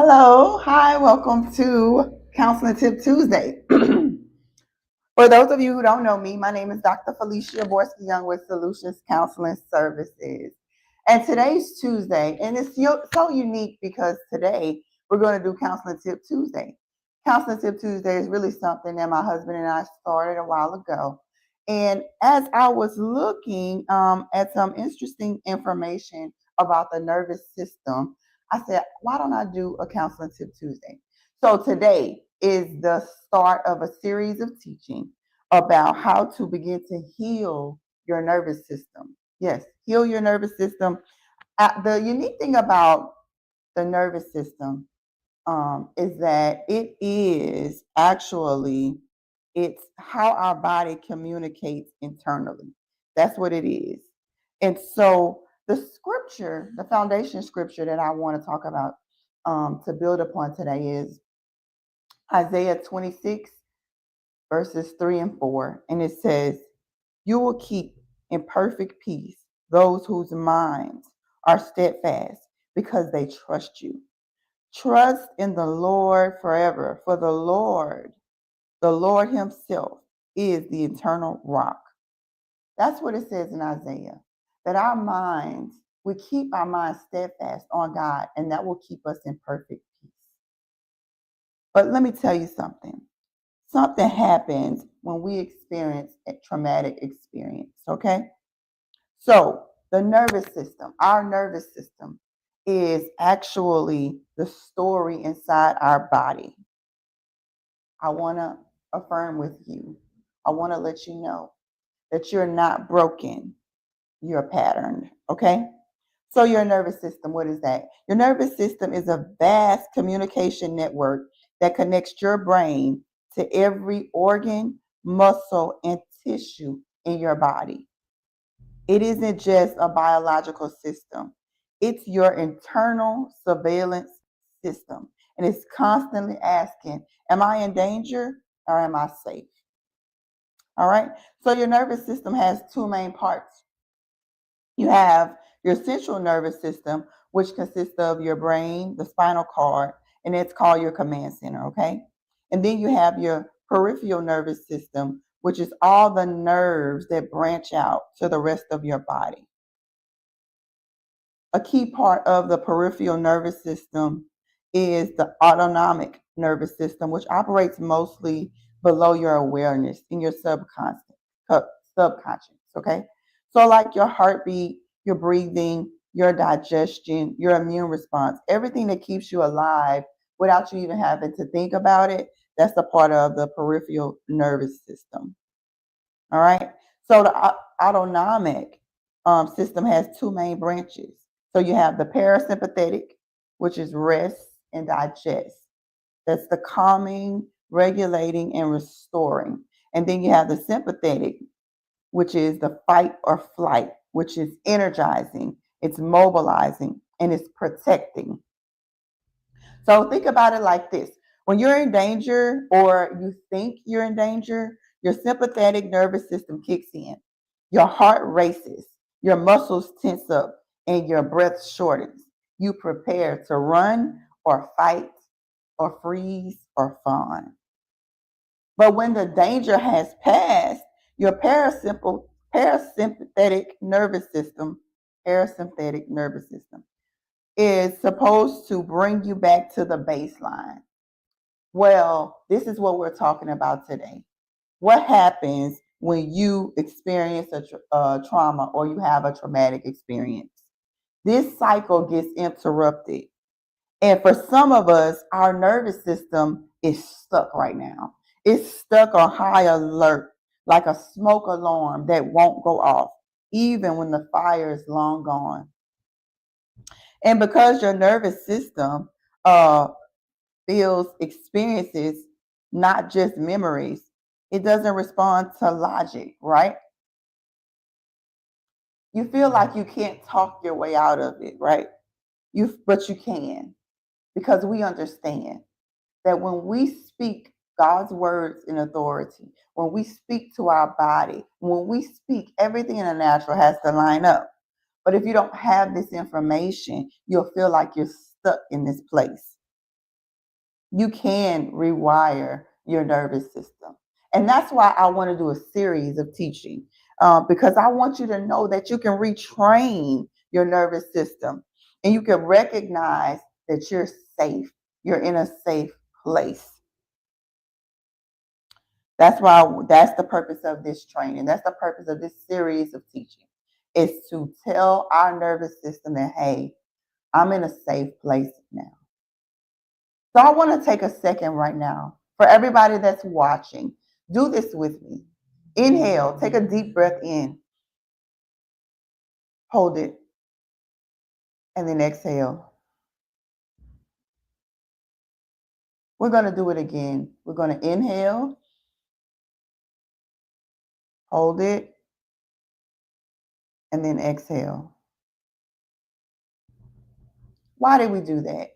Hello, hi, welcome to Counseling Tip Tuesday. For those of you who don't know me, my name is Dr. Felicia Borskey-Young with Solutions Counseling Services. And today's Tuesday, and it's so unique because today we're going to do Counseling Tip Tuesday. Counseling Tip Tuesday is really something that my husband and I started a while ago. And as I was looking at some interesting information about the nervous system, I said, why don't I do a Counseling Tip Tuesday? So today is the start of a series of teaching about how to begin to heal your nervous system. Yes, heal your nervous system. The unique thing about the nervous system is that it is actually it's how our body communicates internally. That's what it is. And so the scripture, the foundation scripture that I want to talk about to build upon today is Isaiah 26, verses 3 and 4. And it says, "You will keep in perfect peace those whose minds are steadfast because they trust you. Trust in the Lord forever, for the Lord Himself, is the eternal rock." That's what it says in Isaiah, that we keep our minds steadfast on God, and that will keep us in perfect peace. But let me tell you something. Something happens when we experience a traumatic experience, okay? So our nervous system is actually the story inside our body. I want to affirm with you. I want to let you know that you're not broken. You're patterned, okay? So your nervous system, what is that? Your nervous system is a vast communication network that connects your brain to every organ, muscle, and tissue in your body. It isn't just a biological system. It's your internal surveillance system. And it's constantly asking, am I in danger or am I safe? All right. So your nervous system has two main parts. You have your central nervous system, which consists of your brain, the spinal cord, and it's called your command center, okay? And then you have your peripheral nervous system, which is all the nerves that branch out to the rest of your body. A key part of the peripheral nervous system is the autonomic nervous system, which operates mostly below your awareness in your subconscious, okay? So like your heartbeat, your breathing, your digestion, your immune response, everything that keeps you alive without you even having to think about it, that's a part of the peripheral nervous system. All right. So the autonomic system has two main branches. So you have the parasympathetic, which is rest and digest. That's the calming, regulating, and restoring. And then you have the sympathetic, which is the fight or flight, which is energizing, it's mobilizing, and it's protecting. So think about it like this. When you're in danger or you think you're in danger, your sympathetic nervous system kicks in. Your heart races, your muscles tense up, and your breath shortens. You prepare to run or fight or freeze or fawn. But when the danger has passed, your parasympathetic nervous system is supposed to bring you back to the baseline. Well, this is what we're talking about today. What happens when you experience a trauma or you have a traumatic experience? This cycle gets interrupted. And for some of us, our nervous system is stuck right now. It's stuck on high alert, like a smoke alarm that won't go off, even when the fire is long gone. And because your nervous system uh, feels experiences, not just memories, it doesn't respond to logic, right? You feel like you can't talk your way out of it, right? But you can, because we understand that when we speak God's words in authority, when we speak to our body, when we speak, everything in the natural has to line up. But if you don't have this information, you'll feel like you're stuck in this place. You can rewire your nervous system. And that's why I want to do a series of teaching, because I want you to know that you can retrain your nervous system and you can recognize that you're safe. You're in a safe place. That's the purpose of this training. That's the purpose of this series of teaching, is to tell our nervous system that, hey, I'm in a safe place now. So I want to take a second right now for everybody that's watching. Do this with me. Inhale, take a deep breath in, hold it, and then exhale. We're going to do it again. We're going to inhale, hold it, and then exhale. Why did we do that?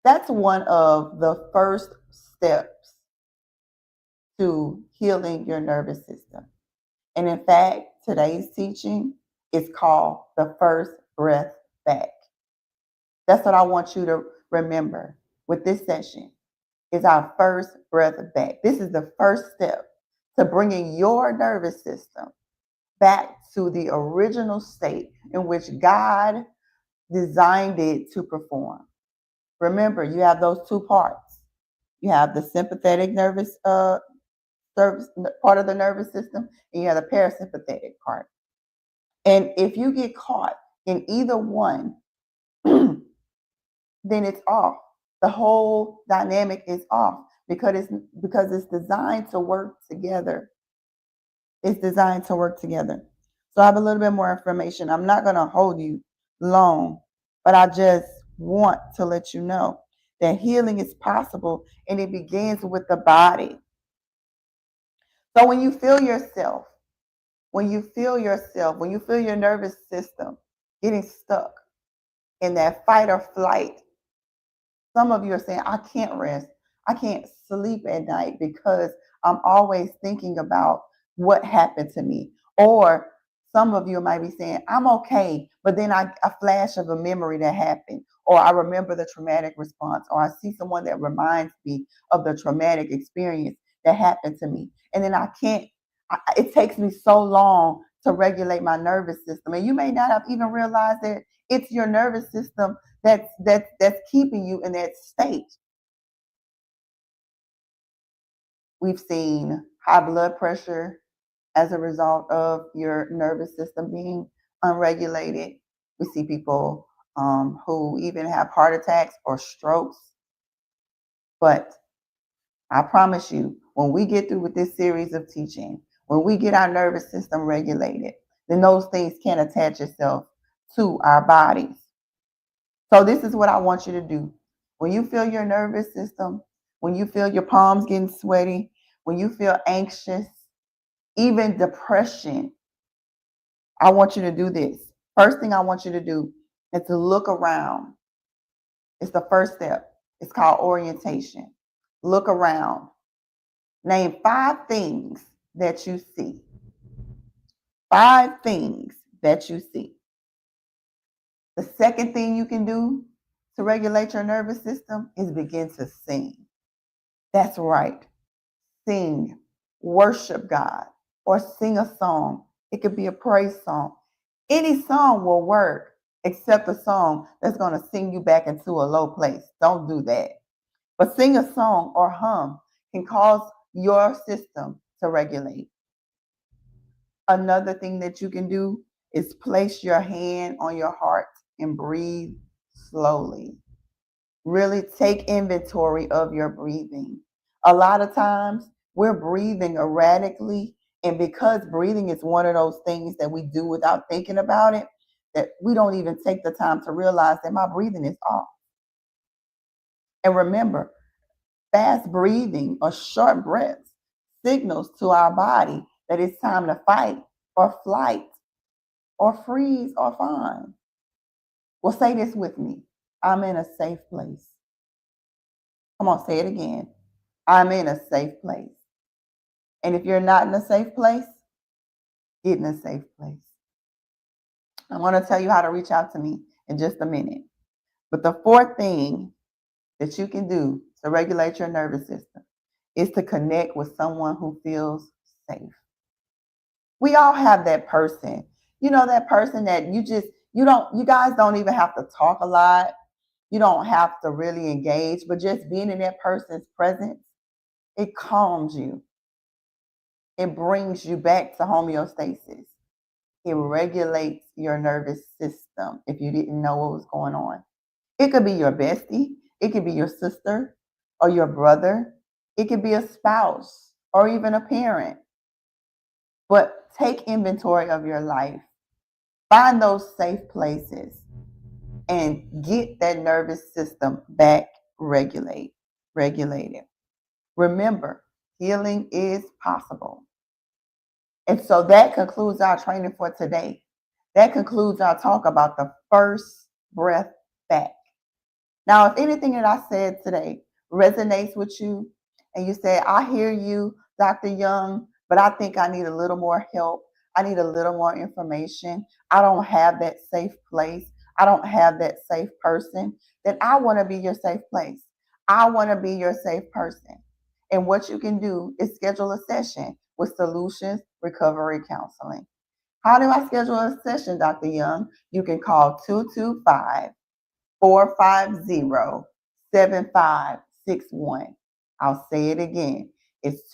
That's one of the first steps to healing your nervous system. And in fact, today's teaching is called the first breath back. That's what I want you to remember with this session, is our first breath back. This is the first step to bringing your nervous system back to the original state in which God designed it to perform. Remember, you have those two parts. You have the sympathetic nervous part of the nervous system, and you have the parasympathetic part. And if you get caught in either one, then it's off. The whole dynamic is off because it's designed to work together. It's designed to work together. So I have a little bit more information. I'm not going to hold you long, but I just want to let you know that healing is possible, and it begins with the body. So when you feel yourself, when you feel your nervous system getting stuck in that fight or flight, some of you are saying, I can't rest. I can't sleep at night because I'm always thinking about what happened to me. Or some of you might be saying, I'm okay, but then a flash of a memory that happened, or I remember the traumatic response, or I see someone that reminds me of the traumatic experience that happened to me. And then it takes me so long to regulate my nervous system. And you may not have even realized that it's your nervous system that's keeping you in that state. We've seen high blood pressure as a result of your nervous system being unregulated. We see people who even have heart attacks or strokes. But I promise you, when we get through with this series of teaching, when we get our nervous system regulated, then those things can't attach itself to our bodies. So this is what I want you to do. When you feel your nervous system, when you feel your palms getting sweaty, when you feel anxious, even depression, I want you to do this. First thing I want you to do is to look around. It's the first step. It's called orientation. Look around. Name 5 things that you see. 5 things that you see. The second thing you can do to regulate your nervous system is begin to sing. That's right. Sing, worship God, or sing a song. It could be a praise song. Any song will work except a song that's going to sing you back into a low place. Don't do that. But sing a song or hum can cause your system to regulate. Another thing that you can do is place your hand on your heart and breathe slowly. Really take inventory of your breathing. A lot of times we're breathing erratically, and because breathing is one of those things that we do without thinking about it, that we don't even take the time to realize that my breathing is off. And remember, fast breathing or short breaths signals to our body that it's time to fight or flight or freeze or fawn. Well, say this with me. I'm in a safe place. Come on, say it again. I'm in a safe place. And if you're not in a safe place, get in a safe place. I want to tell you how to reach out to me in just a minute. But the fourth thing that you can do to regulate your nervous system is to connect with someone who feels safe. We all have that person. That person that you guys don't even have to talk a lot. You don't have to really engage, but just being in that person's presence, it calms you. It brings you back to homeostasis. It regulates your nervous system if you didn't know what was going on. It could be your bestie, it could be your sister or your brother, it could be a spouse or even a parent. But take inventory of your life, find those safe places, and get that nervous system back regulated. Remember, healing is possible. And so that concludes our training for today. That concludes our talk about the first breath back. Now, if anything that I said today resonates with you and you say, I hear you, Dr. Young, but I think I need a little more help. I need a little more information. I don't have that safe place. I don't have that safe person. Then I want to be your safe place. I want to be your safe person. And what you can do is schedule a session with Solutions Recovery Counseling. How do I schedule a session, Dr. Young? You can call 225-450-7561. I'll say it again. It's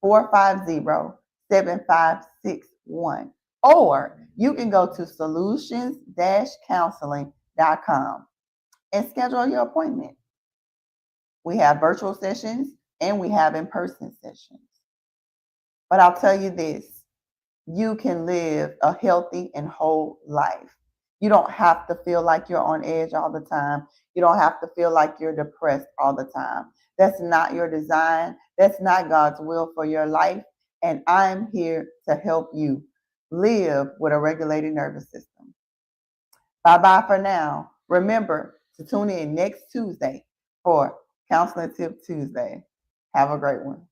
225-450-7561. Or you can go to solutions-counseling.com and schedule your appointment. We have virtual sessions and we have in-person sessions. But I'll tell you this, you can live a healthy and whole life. You don't have to feel like you're on edge all the time. You don't have to feel like you're depressed all the time. That's not your design. That's not God's will for your life. And I'm here to help you live with a regulated nervous system. Bye-bye for now. Remember to tune in next Tuesday for Counseling Tip Tuesday. Have a great one.